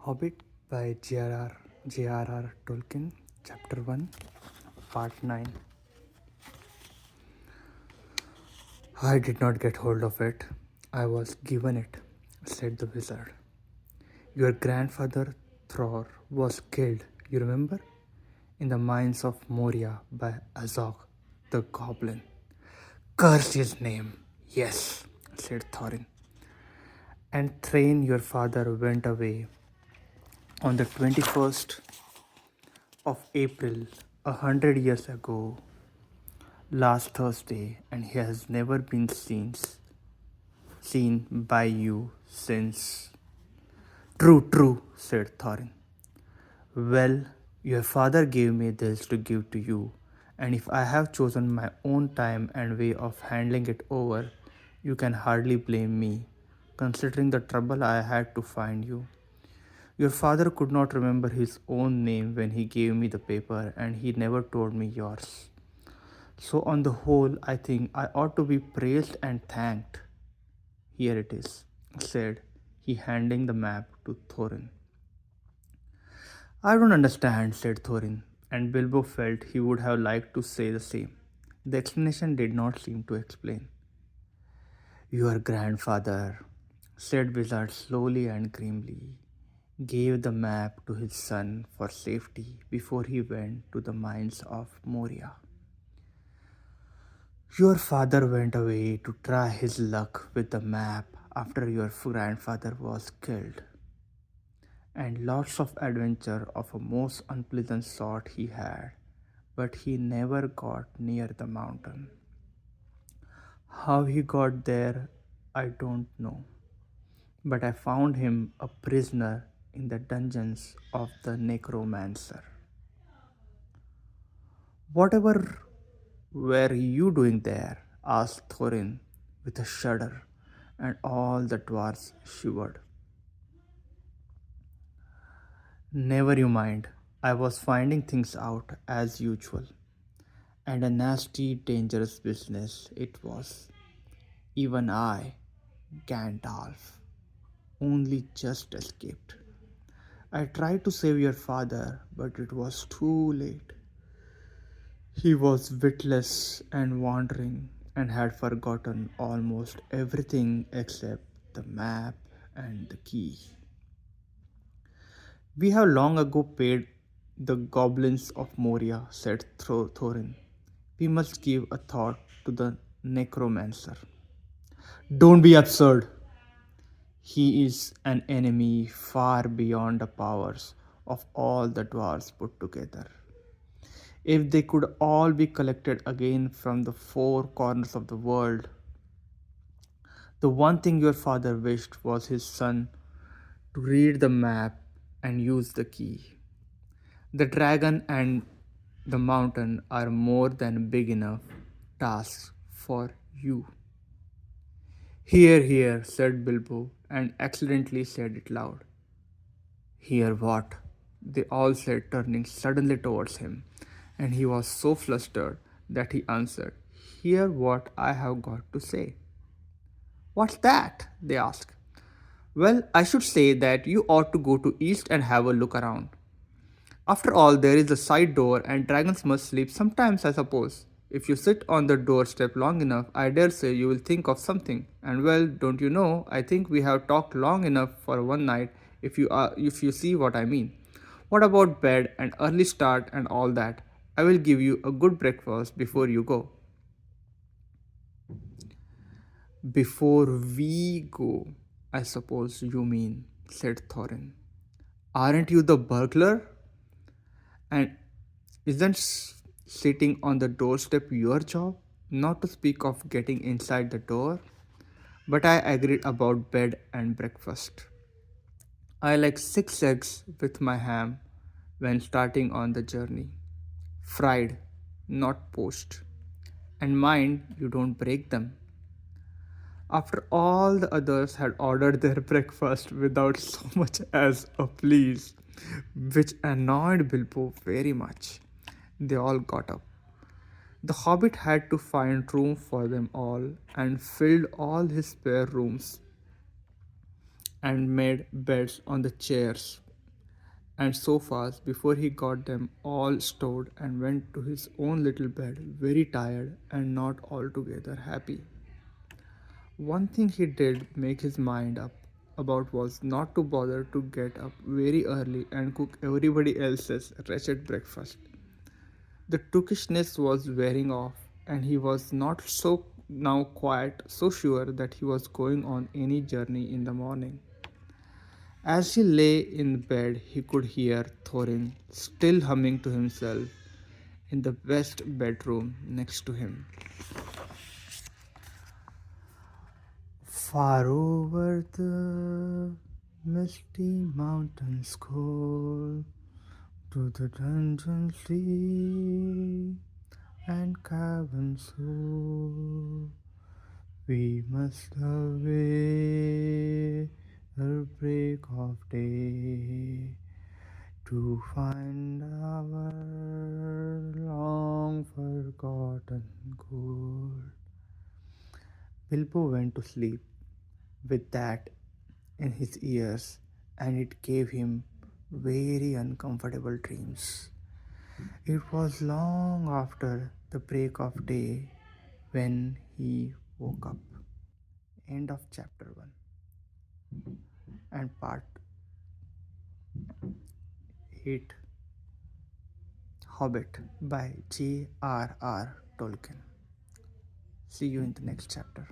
Hobbit by J.R.R. Tolkien, Chapter 1, Part 9. I did not get hold of it. I was given it, said the wizard. Your grandfather Thor was killed, you remember? In the mines of Moria by Azog, the goblin. Curse his name. Yes, said Thorin. And Thrain, your father, went away on the 21st of April, 100 years ago, last Thursday, and he has never been seen by you since. True, true, said Thorin. Well, your father gave me this to give to you, and if I have chosen my own time and way of handling it over, you can hardly blame me, considering the trouble I had to find you. Your father could not remember his own name when he gave me the paper, and he never told me yours. So, on the whole, I think I ought to be praised and thanked. Here it is, said he, handing the map to Thorin. I don't understand, said Thorin, and Bilbo felt he would have liked to say the same. The explanation did not seem to explain. Your grandfather, said Wizard slowly and grimly, gave the map to his son for safety before he went to the mines of Moria. Your father went away to try his luck with the map after your grandfather was killed, and lots of adventure of a most unpleasant sort he had, but he never got near the mountain. How he got there, I don't know, but I found him a prisoner in the dungeons of the necromancer. Whatever were you doing there? Asked Thorin with a shudder, and all the dwarfs shivered. Never you mind, I was finding things out as usual, and a nasty, dangerous business it was. Even I, Gandalf, only just escaped. I tried to save your father, but it was too late. He was witless and wandering and had forgotten almost everything except the map and the key. We have long ago paid the goblins of Moria, said Thorin. We must give a thought to the necromancer. Don't be absurd. He is an enemy far beyond the powers of all the dwarves put together. If they could all be collected again from the four corners of the world, the one thing your father wished was his son to read the map and use the key. The dragon and the mountain are more than big enough tasks for you. Hear, hear, said Bilbo, and accidentally said it loud. Hear what? They all said, turning suddenly towards him, and he was so flustered that he answered, Hear what I have got to say. What's that? They asked. Well, I should say that you ought to go to east and have a look around. After all, there is a side door, and dragons must sleep sometimes, I suppose. If you sit on the doorstep long enough, I dare say you will think of something. And well, don't you know, I think we have talked long enough for one night, if you see what I mean. What about bed and early start and all that? I will give you a good breakfast before you go. Before we go, I suppose you mean, said Thorin. Aren't you the burglar? And isn't sitting on the doorstep your job? Not to speak of getting inside the door. But I agreed about bed and breakfast. I like 6 eggs with my ham when starting on the journey. Fried, not poached. And mind you don't break them. After all the others had ordered their breakfast without so much as a please, which annoyed Bilbo very much, they all got up. The hobbit had to find room for them all and filled all his spare rooms and made beds on the chairs and sofas before he got them all stowed and went to his own little bed, very tired and not altogether happy. One thing he did make his mind up about was not to bother to get up very early and cook everybody else's wretched breakfast. The tookishness was wearing off, and he was not so now quite so sure that he was going on any journey in the morning. As he lay in bed, he could hear Thorin still humming to himself in the west bedroom next to him. Far over the misty mountains cold, to the dungeon sleep and cavern soul, we must away the break of day to find our long forgotten gold. Bilbo went to sleep with that in his ears, and it gave him very uncomfortable dreams. It was long after the break of day when he woke up. End of chapter 1 and part 8, Hobbit by J.R.R. Tolkien. See you in the next chapter.